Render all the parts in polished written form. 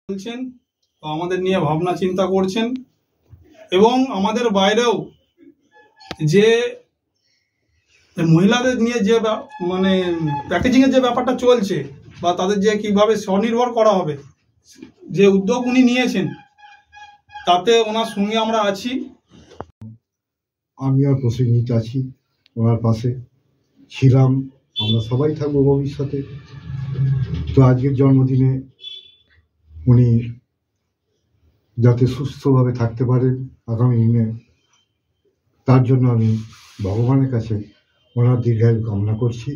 বলছেন, আমাদের নিয়ে ভাবনা চিন্তা করছেন এবং আমাদের বাইরেও যে মহিলাদের নিয়ে যে মানে প্যাকেজিংয়ের যে ব্যাপারটা চলছে বা তাদের যে কিভাবে স্বনির্ভর করা হবে যে উদ্যোগ উনি নিয়েছেন, তাতে ওনার সঙ্গে আমরা আছি। আমি আর প্রসেনজিৎ আছি ওনার পাশে ছিলাম, আমরা সবাই থাকবো ভবিষ্যতে। তো আজকের জন্মদিনে উনি যাতে সুস্থভাবে থাকতে পারেন আগামী দিনে, তার জন্য আমি ভগবানের কাছে ওনার দীর্ঘায়ু কামনা করছি।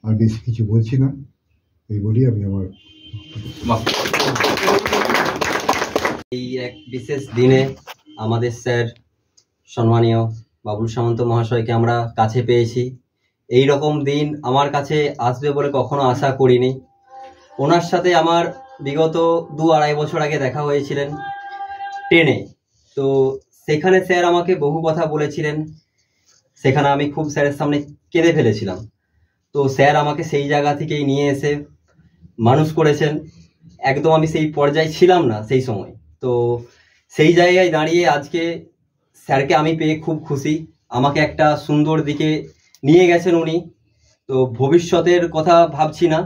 আর বেশি কিছু বলছি না, এই বলি আমি আমার এই এক বিশেষ দিনে আমাদের স্যার সম্মানীয় বাবুল সামন্ত মহাশয়কে আমরা কাছে পেয়েছি। এই রকম দিন আমার কাছে আসবে বলে কখনো আশা করিনি। ওনার সাথে আমার বিগত 2-2.5 বছর আগে দেখা হয়েছিলেন ট্রেনে। তো সেখানে স্যার আমাকে বহু কথা বলেছিলেন, সেখানে আমি খুব স্যারের সামনে কেঁদে ফেলেছিলাম। তো স্যার আমাকে সেই জায়গা থেকেই নিয়ে এসে মানুষ করেছেন। একদম আমি সেই পর্যায়ে ছিলাম না সেই সময়। তো সেই জায়গায় দাঁড়িয়ে আজকে স্যারকে আমি পেয়ে খুব খুশি। আমাকে একটা সুন্দর দিকে নিয়ে গেছেন উনি। তো ভবিষ্যতের কথা ভাবছি না,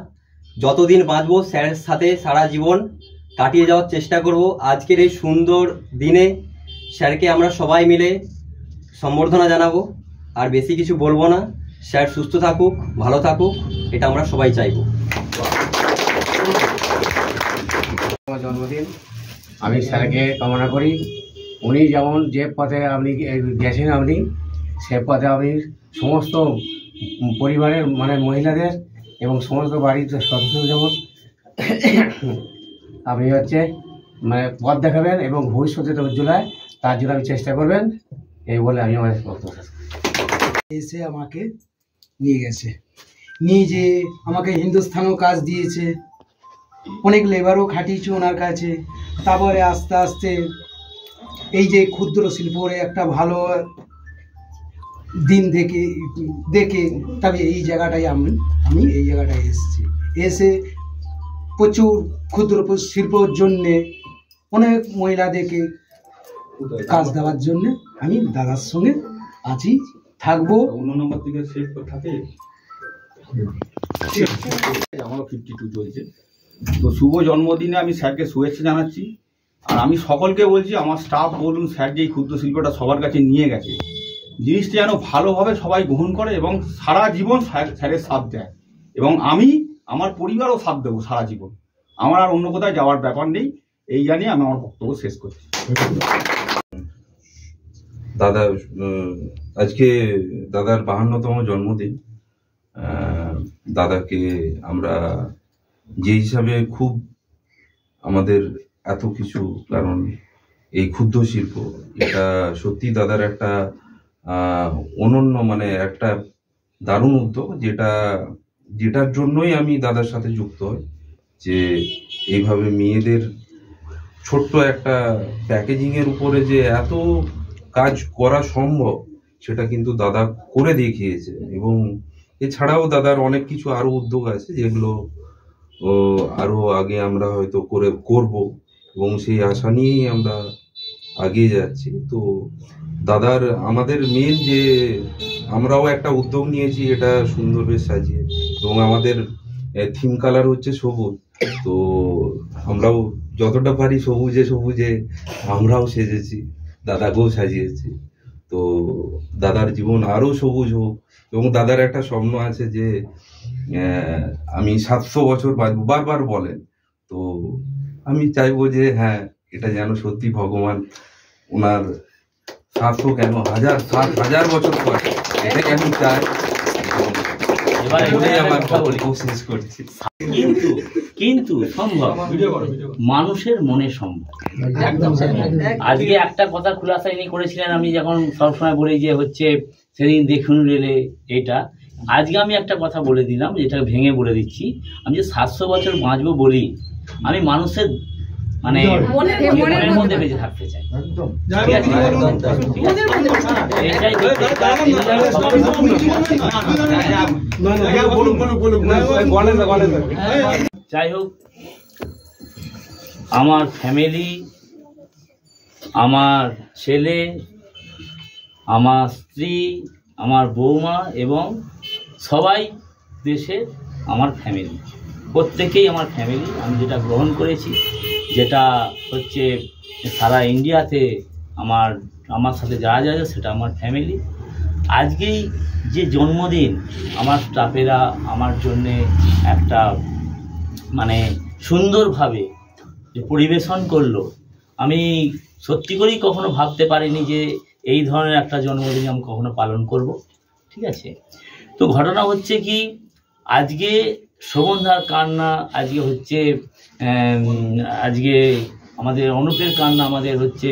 যতদিন বাঁচবো স্যারের সাথে সারা জীবন কাটিয়ে যাওয়ার চেষ্টা করব। আজকের এই সুন্দর দিনে স্যারকে আমরা সবাই মিলে সম্বর্ধনা জানাবো। আর বেশি কিছু বলবো না। স্যার সুস্থ থাকুক, ভালো থাকুক, এটা আমরা সবাই চাইবো। আমার জন্মদিন, আমি স্যারকে কামনা করি উনি যেমন যে পথে আপনি গেছেন, আপনি সে পথে আপনি সমস্ত পরিবারের মানে মহিলাদের এবং সমস্ত বাড়ির সদস্য যেমন আপনি মানে পথ দেখাবেন এবং ভবিষ্যতে উজ্জ্বলায় তার জন্য আমি চেষ্টা করবেন, এই বলে আমি আমার বক্তব্য এসে আমাকে নিয়ে গেছে, নিয়ে যে আমাকে হিন্দুস্থানও কাজ দিয়েছে, অনেক লেবারও খাটিয়েছে ওনার কাছে। তারপরে আস্তে আস্তে এই যে ক্ষুদ্র শিল্পের একটা ভালো দিন দেখে তবে এই জায়গাটায় আমি এই জায়গাটায় এসেছি। এসে প্রচুর ক্ষুদ্র শিল্পর জন্যে অনেক মহিলাদেরকে কাজ দেওয়ার জন্যে আমি দাদার সঙ্গে আছি, থাকবো। অন্য নম্বর থেকে সেভ থাকে, আমারও 52 চলছে। তো শুভ জন্মদিনে আমি স্যারকে শুভেচ্ছা জানাচ্ছি। আর আমি সকলকে বলছি, আমার স্টাফ বলুন, স্যার যে এই ক্ষুদ্র শিল্পটা সবার কাছে নিয়ে গেছে, জিনিসটা যেন ভালোভাবে সবাই গ্রহণ করে এবং সারা জীবন স্যারের সাথ দেয়। এবং আমি আমার পরিবারও সাথ দেবো সারা জীবন। আমার আর অন্য কোথায় যাওয়ার ব্যাপার নেই। এই জানিয়ে আমি আমার বক্তব্য শেষ করছি। দাদা, আজকে দাদার 52তম জন্মদিন। দাদাকে আমরা যে হিসাবে খুব আমাদের এত কিছু, কারণ এই ক্ষুদ্র শিল্প এটা সত্যি দাদার একটা অনন্য মানে একটা দারুণ উদ্যোগ, যেটার জন্যই আমি দাদার সাথে যুক্ত হই। যে এইভাবে মেয়েদের ছোট্ট একটা প্যাকেজিংয়ের উপরে যে এত কাজ করা সম্ভব, সেটা কিন্তু দাদা করে দেখিয়েছে। এবং এছাড়াও দাদার অনেক কিছু আরো উদ্যোগ আছে, যেগুলো আরো আগে আমরা হয়তো করব এবং সেই আশা নিয়েই আমরা এগিয়ে যাচ্ছি। তো দাদার আমাদের মেন যে আমরাও একটা উদ্যোগ নিয়েছি, এটা সুন্দর বেশ সাজিয়ে, এবং আমাদের থিম কালার হচ্ছে সবুজ। তো আমরাও যতটা পারি সবুজে আমরাও সেজেছি, দাদাকেও সাজিয়েছি। তো দাদার জীবন আরো সবুজ হোক। এবং দাদার একটা স্বপ্ন আছে যে আমি 700 বছর বাঁচবো, বারবার বলেন। তো আমি চাইবো যে হ্যাঁ, এটা যেন সত্যি ভগবান ওনার 700 কেন 7,000 বছর পর এটাই আমি চাই। কিন্তু সম্ভব মানুষের মনে সম্ভব। আজকে একটা কথা খুলাসা ইনি করেছিলেন, আমি যখন সবসময় বলি যে হচ্ছে সেদিন দেখুন রেলে, এটা আজকে আমি একটা কথা বলে দিলাম, যেটা ভেঙে বলে দিচ্ছি। আমি যে 700 বছর বাঁচবো বলি, আমি মানুষের মানে মনের মধ্যে বেঁচে থাকতে চাই। যাই হোক, আমার ফ্যামিলি, আমার ছেলে, আমার স্ত্রী, আমার বৌমা এবং সবাই দেশের আমার ফ্যামিলি, প্রত্যেকেই আমার ফ্যামিলি। আমি যেটা গ্রহণ করেছি, যেটা হচ্ছে সারা ইন্ডিয়াতে আমার সাথে যারা যারা সেটা আমার ফ্যামিলি। আজকেই যে জন্মদিন আমার স্টাফেরা আমার জন্যে একটা মানে সুন্দরভাবে যে পরিবেশন করলো, আমি সত্যি করেই কখনো ভাবতে পারিনি যে এই ধরনের একটা জন্মদিন আমি কখনো পালন করব। ঠিক আছে, তো ঘটনা হচ্ছে কি, আজকে শোভনদার কান্না, আজকে হচ্ছে আজকে আমাদের অনুপের কান্না, আমাদের হচ্ছে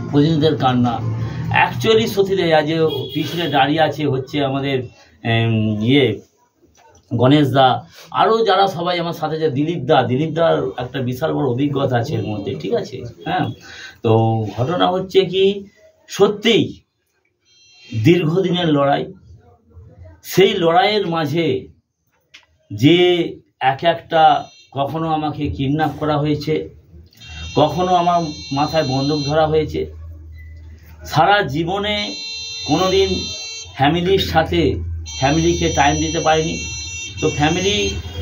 প্রতিনিধিদের কান্না। অ্যাকচুয়ালি সত্যি আজ পিছনে দাঁড়িয়ে আছে হচ্ছে আমাদের গণেশ দা, আরও যারা সবাই আমার সাথে, যে দিলীপদার একটা বিশাল বড় অভিজ্ঞতা আছে এর মধ্যে। ঠিক আছে, হ্যাঁ। তো ঘটনা হচ্ছে কি, সত্যিই দীর্ঘদিনের লড়াই, সেই লড়াইয়ের মাঝে যে একটা কখনো আমাকে কিডন্যাপ করা হয়েছে, কখনো আমার মাথায় বন্দুক ধরা হয়েছে, সারা জীবনে কোনো দিন ফ্যামিলির সাথে ফ্যামিলিকে টাইম দিতে পারিনি। তো ফ্যামিলি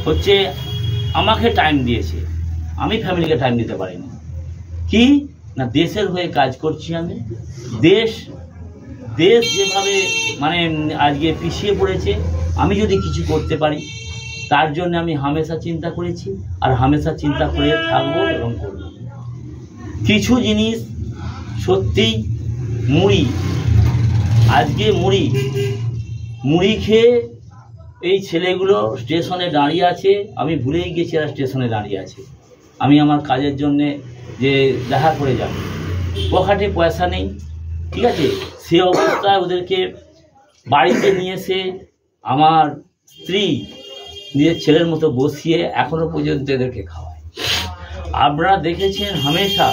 হচ্ছে আমাকে টাইম দিয়েছে, আমি ফ্যামিলিকে টাইম দিতে পারিনি। কি না, দেশের হয়ে কাজ করছি আমি। দেশ যেভাবে মানে আজকে পিছিয়ে পড়েছে, আমি যদি কিছু করতে পারি তার জন্য আমি হামেশা চিন্তা করেছি, আর হামেশা চিন্তা করে থাকবো এবং করব। কিছু জিনিস সত্যিই মুড়ি, আজকে মুড়ি খেয়ে এই ছেলেগুলো স্টেশনে দাঁড়িয়ে আছে, আমি ভুলেই গেছি এরা স্টেশনে দাঁড়িয়ে আছে। আমি আমার কাজের জন্যে যে দেখা করে যাব, পকেটে পয়সা নেই। ঠিক আছে, সে অবস্থায় ওদেরকে বাড়িতে নিয়ে এসে আমার স্ত্রী নিজের ছেলের মতো বসিয়ে এখনো পর্যন্ত এদেরকে খাওয়ায়। আপনারা দেখেছেন হামেশা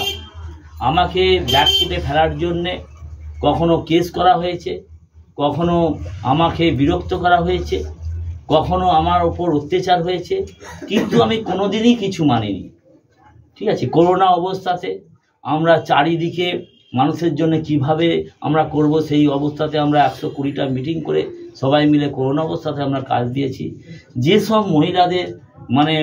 আমাকে ব্যাকফুটে ফেলার জন্যে কখনো কেস করা হয়েছে, কখনো আমাকে বিরক্ত করা হয়েছে, কখনো আমার ওপর অত্যাচার হয়েছে, কিন্তু আমি কোনোদিনই কিছু মানিনি। ঠিক আছে, করোনা অবস্থাতে আমরা চারিদিকে মানুষের জন্য কিভাবে আমরা করব, সেই অবস্থাতে আমরা 120টা মিটিং করে সবাই মিলে করোনা অবস্থাতে আমরা কাজ দিয়েছি। যেসব মহিলাদের মানে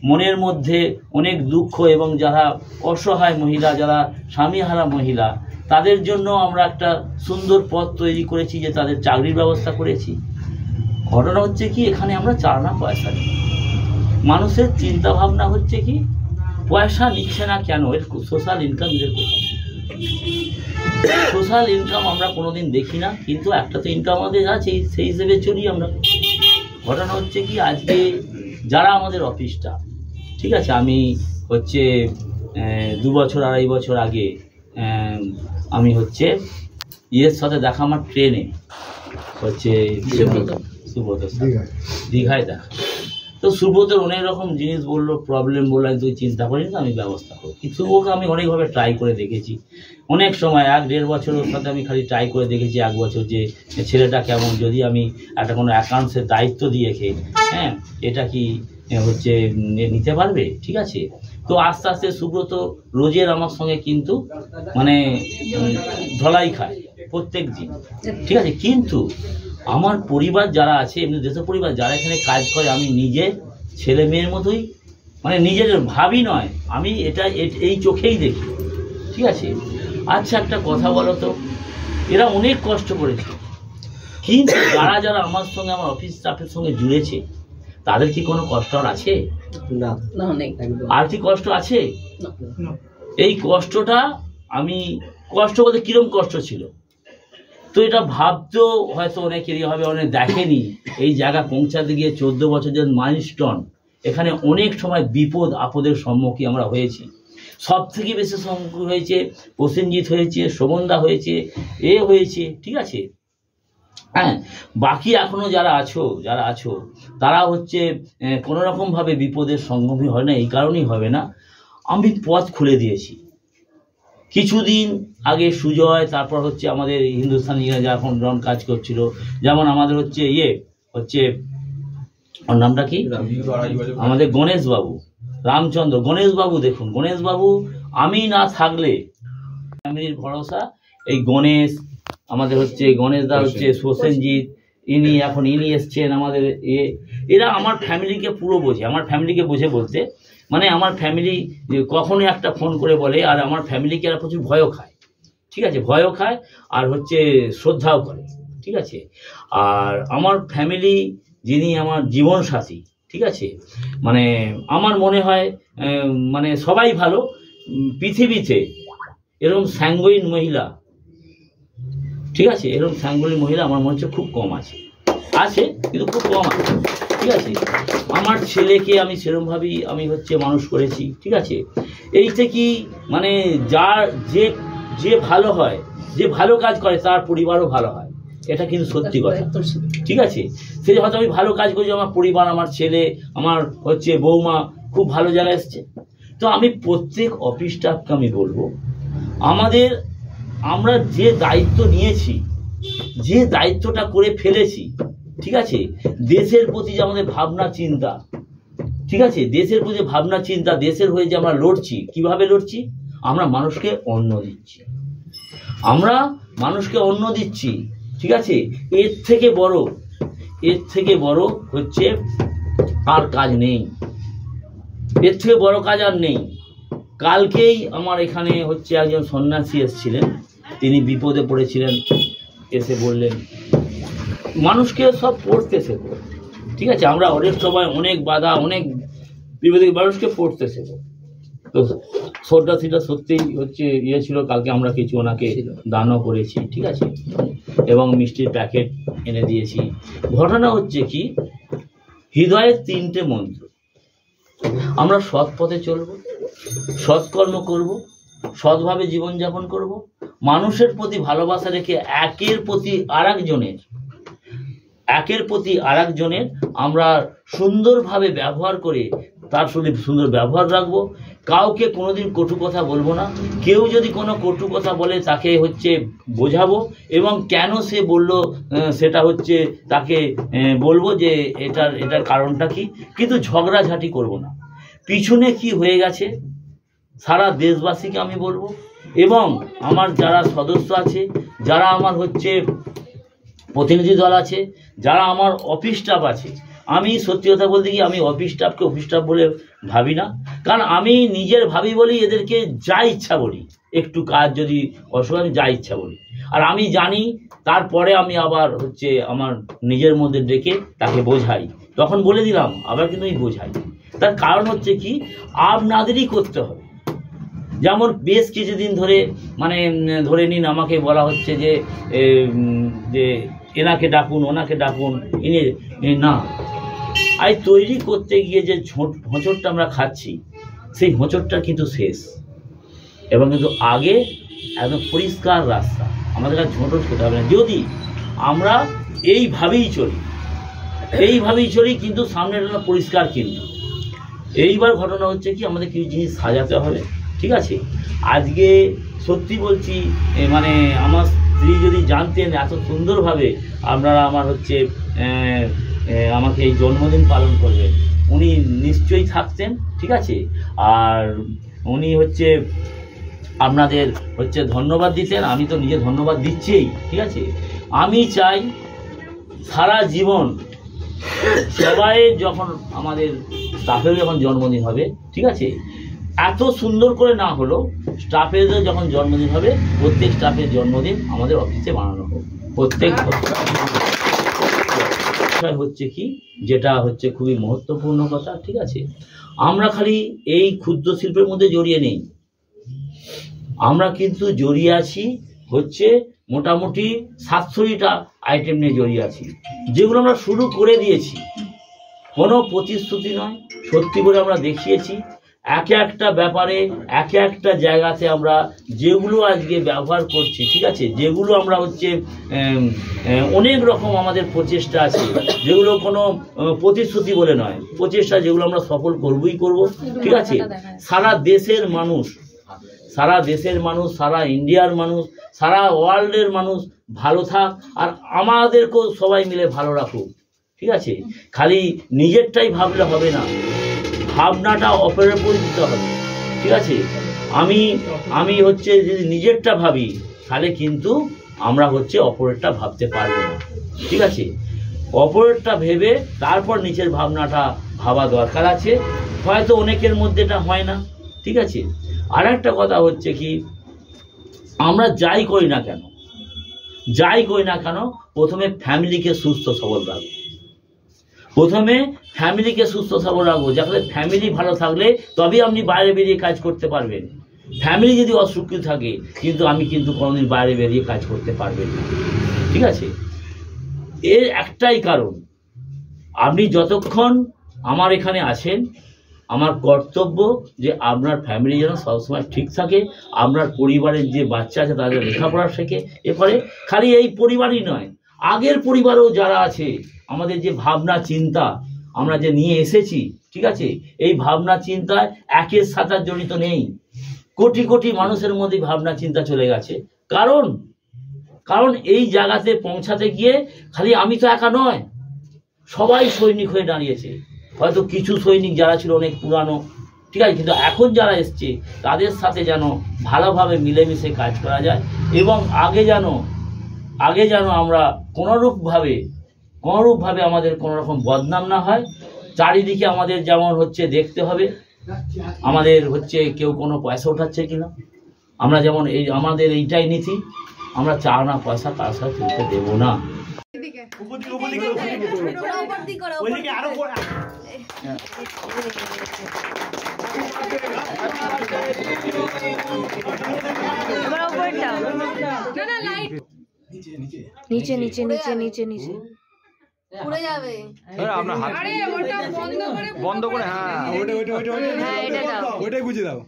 মনের মধ্যে অনেক দুঃখ এবং যারা অসহায় মহিলা, যারা স্বামীহারা মহিলা, তাদের জন্য আমরা একটা সুন্দর পথ তৈরি করেছি, যে তাদের চাকরির ব্যবস্থা করেছি। ঘটনা হচ্ছে কি, এখানে আমরা চার না পয়সা নিই। মানুষের চিন্তা ভাবনা হচ্ছে কি, পয়সা নিচ্ছে না কেন, এর সোশ্যাল ইনকাম এদের কোথায়? সোশ্যাল ইনকাম আমরা কোনোদিন দেখি না, কিন্তু একটা তো ইনকাম আমাদের আছে, সেই হিসেবে চলি আমরা। ঘটনা হচ্ছে কি, আজকে যারা আমাদের অফিসটা, ঠিক আছে, আমি হচ্ছে 2 বছর 2.5 বছর আগে আমি হচ্ছে ইয়ের সাথে দেখা, আমার ট্রেনে হচ্ছে সুব্রত দীঘায় দেখা। তো সুব্রতর অনেক রকম জিনিস বললো, প্রবলেম বললো, তুই চিন্তা করিস না, আমি ব্যবস্থা করব। শুভকে আমি অনেকভাবে ট্রাই করে দেখেছি, অনেক সময় 1-1.5 বছর ওর সাথে আমি খালি ট্রাই করে দেখেছি, 1 বছর, যে ছেলেটা কেমন, যদি আমি একটা কোনো অ্যাকাউন্টসের দায়িত্ব দিয়ে হ্যাঁ এটা কি হচ্ছে নিতে পারবে। ঠিক আছে, তো আস্তে আস্তে সুব্রত রোজের আমার সঙ্গে কিন্তু মানে ধলাই খায় প্রত্যেক দিন। ঠিক আছে, কিন্তু আমার পরিবার যারা আছে, এমনি দেশের পরিবার যারা এখানে কাজ করে, আমি নিজে ছেলে মেয়ের মতোই, মানে নিজের ভাবি নয়, আমি এটা এই চোখেই দেখি। ঠিক আছে, আচ্ছা একটা কথা বলো তো, এরা অনেক কষ্ট করেছে, কিন্তু যারা আমার সঙ্গে, আমার অফিস স্টাফের সঙ্গে জুড়েছে, তাদের কি কোনো কষ্ট আর আছে? না, আর কি কষ্ট আছে? এই কষ্টটা আমি, কষ্ট বলতে কিরম কষ্ট ছিল, তো এটা ভাবতেও হয়তো অনেকেরই হবে, অনেক দেখেনি। এই জায়গা পৌঁছাতে গিয়ে 14 বছর যে মাইলস্টোন, এখানে অনেক সময় বিপদ আপদের সম্মুখীন আমরা হয়েছি। সব থেকে বেশি সম্মুখীন হয়েছে প্রসেনজিৎ হয়েছে, শোভনদা হয়েছে, হয়েছে। ঠিক আছে, হ্যাঁ, বাকি এখনো যারা আছো তারা হচ্ছে কোনো রকমভাবে বিপদের সম্মুখীন হয় না। এই কারণেই হবে না, আমি পথ খুলে দিয়েছি। কিছুদিন আগে সুজয়, তারপর হচ্ছে আমাদের হিন্দুস্তানি যখন কাজ করছিল, যেমন আমাদের হচ্ছে হচ্ছে ওর নামটা কি, আমাদের গণেশ বাবু, রামচন্দ্র, গণেশবাবু, দেখুন গণেশবাবু আমি না থাকলে ফ্যামিলির ভরসা এই গণেশ, আমাদের হচ্ছে গণেশদা, হচ্ছে প্রসেনজিৎ, ইনি এসছেন আমাদের এরা আমার ফ্যামিলিকে পুরো বোঝে। আমার ফ্যামিলিকে বোঝে বলতে মানে আমার ফ্যামিলি কখনোই একটা ফোন করে বলে, আর আমার ফ্যামিলিকে এরা প্রচুর ভয়ও খায়, ঠিক আছে, ভয়ও খায় আর হচ্ছে শ্রদ্ধাও করে, ঠিক আছে। আর আমার ফ্যামিলি যিনি আমার জীবনসাথী, ঠিক আছে, মানে আমার মনে হয় মানে সবাই ভালো, পৃথিবীতে এরকম স্যাঙ্গুইন মহিলা, ঠিক আছে, এরকম স্যাঙ্গুইন মহিলা আমার মনে হচ্ছে খুব কম আছে, কিন্তু খুব কম আছে, ঠিক আছে। আমার ছেলেকে আমি সেরকমভাবেই আমি হচ্ছে মানুষ করেছি, ঠিক আছে। এইটা কি মানে যার যে ভালো হয়, যে ভালো কাজ করে তার পরিবারও ভালো হয়, এটা কিন্তু সত্যি কথা, ঠিক আছে। সে হয়তো আমি ভালো কাজ করছি, আমার পরিবার, আমার ছেলে, আমার হচ্ছে বৌমা খুব ভালো জায়গায় এসছে। তো আমি প্রত্যেক অফিস স্টাফকে আমি বলবো, আমরা যে দায়িত্ব নিয়েছি, যে দায়িত্বটা করে ফেলেছি, ঠিক আছে, দেশের প্রতি যে আমাদের ভাবনা চিন্তা, ঠিক আছে, দেশের প্রতি ভাবনা চিন্তা, দেশের হয়ে যে আমরা লড়ছি, কিভাবে লড়ছি, আমরা মানুষকে অন্ন দিচ্ছি, ঠিক আছে। এর থেকে বড় হচ্ছে আর কাজ নেই, এর থেকে বড় কাজ আর নেই। কালকেই আমার এখানে হচ্ছে একজন সন্ন্যাসী এসেছিলেন, তিনি বিপদে পড়েছিলেন, এসে বললেন মানুষকে সব পড়তে শেখো, ঠিক আছে, আমরা অনেক সময় অনেক বাধা, অনেক বিপদে মানুষকে পড়তে শেখো। তো সন্ন্যাসীটা সত্যিই হচ্ছে ছিল, কালকে আমরা কিছু ওনাকে দানও করেছি, ঠিক আছে, এবং মিষ্টির প্যাকেট এনে দিয়েছি। ঘটনা হচ্ছে কি, হৃদয়ের 3টে মন্ত্র, আমরা সৎ পথে চলবো, সৎকর্ম করব, সৎভাবে জীবনযাপন করব, মানুষের প্রতি ভালোবাসা রেখে একের প্রতি আরেকজনের আমরা সুন্দরভাবে ব্যবহার করে তার সঙ্গে সুন্দর ব্যবহার রাখবো। কাউকে কোনোদিন কটু কথা বলবো না, কেউ যদি কোনো কটু কথা বলে তাকে হচ্ছে বোঝাবো, এবং কেন সে বলল সেটা হচ্ছে তাকে বলবো যে এটার কারণটা কি, কিন্তু ঝগড়াঝাটি করব না। পিছনে কি হয়ে গেছে সারা দেশবাসীকে আমি বলবো, এবং আমার যারা সদস্য আছে, যারা আমার হচ্ছে প্রতিনিধি দল আছে, যারা আমার অফিস স্টাফ আছে, আমি সত্যি কথা বলতে কি আমি অফিস স্টাফ বলে ভাবি না, কারণ আমি নিজের ভাবি বলি, এদেরকে যা ইচ্ছা বলি, একটু কাজ যদি অসুবিধা আমি যা ইচ্ছা বলি, আর আমি জানি তারপরে আমি আবার হচ্ছে আমার নিজের মধ্যে ডেকে তাকে বোঝাই, তখন বলে দিলাম আবার কিন্তু আমি বোঝাই। তার কারণ হচ্ছে কি, আপনাদেরই করতে হবে। যেমন বেশ কিছুদিন ধরে মানে ধরে নিন আমাকে বলা হচ্ছে যে এনাকে ডাকুন, ওনাকে ডাকুন, না, আজ তৈরি করতে গিয়ে যে হোঁচটটা আমরা খাচ্ছি, সেই হোঁচটটা কিন্তু শেষ, এবং কিন্তু আগে একদম পরিষ্কার রাস্তা, আমাদের কাছে ঝোঁট খেতে হবে না। যদি আমরা এইভাবেই চলি কিন্তু সামনেটা পরিষ্কার। কিন্তু এইবার ঘটনা হচ্ছে কি, আমাদের কিছু জিনিস সাজাতে হবে, ঠিক আছে। আজকে সত্যি বলছি, মানে আমার স্ত্রী যদি জানতেন এত সুন্দরভাবে আপনারা আমার হচ্ছে আমাকে এই জন্মদিন পালন করবেন, উনি নিশ্চয়ই থাকতেন, ঠিক আছে। আর উনি হচ্ছে আপনাদের হচ্ছে ধন্যবাদ দিতেন, আমি তো নিজে ধন্যবাদ দিচ্ছিই, ঠিক আছে। আমি চাই সারা জীবন সবাই যখন আমাদের স্টাফের যখন জন্মদিন হবে, ঠিক আছে, এত সুন্দর করে না হলো, স্টাফেদের যখন জন্মদিন হবে, প্রত্যেক স্টাফের জন্মদিন আমাদের অফিসে বানানো হোক। প্রত্যেক হচ্ছে কি, যেটা হচ্ছে খুবই মহত্বপূর্ণ কথা, ঠিক আছে। আমরা খালি এই ক্ষুদ্র শিল্পের মধ্যে জড়িয়ে নেই, আমরা কিন্তু জড়িয়ে আছি হচ্ছে মোটামুটি 700টা আইটেম নিয়ে জড়িয়ে আছি, যেগুলো আমরা শুরু করে দিয়েছি। কোনো প্রতিশ্রুতি নয়, সত্যি করে আমরা দেখিয়েছি। একে একটা ব্যাপারে একে একটা জায়গাতে আমরা যেগুলো আজকে ব্যবহার করছি, ঠিক আছে, যেগুলো আমরা হচ্ছে অনেক রকম আমাদের প্রচেষ্টা আছে, যেগুলো কোনো প্রতিশ্রুতি বলে নয়, প্রচেষ্টা যেগুলো আমরা সফল করবই করব, ঠিক আছে। সারা দেশের মানুষ, সারা ইন্ডিয়ার মানুষ, সারা ওয়ার্ল্ডের মানুষ ভালো থাক, আর আমাদেরকেও সবাই মিলে ভালো রাখুক, ঠিক আছে। খালি নিজেরটাই ভাবলে হবে না, ভাবনাটা অপরের উপর দিতে হবে, ঠিক আছে? আমি হচ্ছে যদি নিজেরটা ভাবি তাহলে কিন্তু আমরা হচ্ছে অপরেরটা ভাবতে পারবো না, ঠিক আছে? অপরেরটা ভেবে তারপর নিচের ভাবনাটা ভাবা দরকার আছে। হয়তো অনেকের মধ্যে এটা হয় না, ঠিক আছে? আর একটা কথা হচ্ছে কি, আমরা যাই করি না কেন প্রথমে ফ্যামিলিকে সুস্থ সবল রাখবো, যাতে ফ্যামিলি ভালো থাকলে তবেই আপনি বাইরে বেরিয়ে কাজ করতে পারবেন। ফ্যামিলি যদি অসুখী থাকে কিন্তু আমি কিন্তু কোনোদিন বাইরে বেরিয়ে কাজ করতে পারবেন না, ঠিক আছে? এর একটাই কারণ, আপনি যতক্ষণ আমার এখানে আছেন আমার কর্তব্য যে আপনার ফ্যামিলি যেন সবসময় ঠিক থাকে, আপনার পরিবারের যে বাচ্চা আছে তাদের লেখাপড়া শেখে। এরপরে খালি এই পরিবারই নয়, আগের পরিবারেও যারা আছে, আমাদের যে ভাবনা চিন্তা আমরা যে নিয়ে এসেছি, ঠিক আছে, এই ভাবনা চিন্তায় একের সাথে জড়িত নেই, কোটি কোটি মানুষের মধ্যে ভাবনা চিন্তা চলে গেছে। কারণ এই জায়গাতে পৌঁছাতে গিয়ে খালি আমি তো একা নয়, সবাই সৈনিক হয়ে দাঁড়িয়েছে। হয়তো কিছু সৈনিক যারা ছিল অনেক পুরানো, ঠিক আছে, কিন্তু এখন যারা এসছে তাদের সাথে যেন ভালোভাবে মিলেমিশে কাজ করা যায় এবং আগে যেন আমরা কোনোরূপভাবে আমাদের কোনো রকম বদনাম না হয়। চারিদিকে আমাদের যেমন হচ্ছে দেখতে হবে আমাদের হচ্ছে কেউ কোনো পয়সা উঠাচ্ছে কিনা, আমরা যেমন আমাদের এইটাই নীতি, আমরা চাও না পয়সা কারোর সাথে তুলতে দেবো না। নিচে নিচে নিচে নিচে নিচে উড়ে যাবে। বন্ধ করে হ্যাঁ এটা দাও, ওইটাই বুঝে দাও।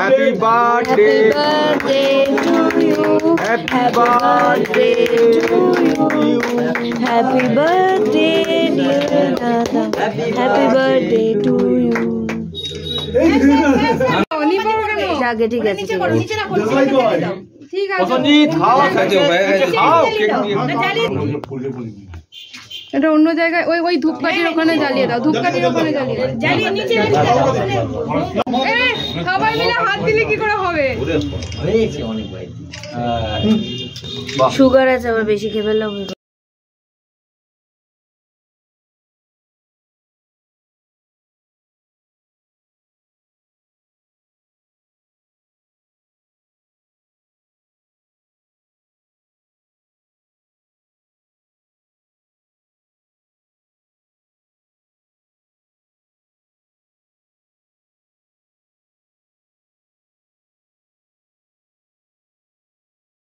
Happy birthday to you. Happy birthday to you. Happy birthday dear Dada. Happy birthday to you. আগে ঠিক আছে, ঠিক আছে। এটা অন্য জায়গায় ওই ধূপকাঠির ওখানে জ্বালিয়ে দাও, ধূপকাঠির ওখানে জ্বালিয়ে নিচে সবাই মিলে হাত দিলে কি করে হবে? সুগার আছে, আবার বেশি খেয়ে ফেললে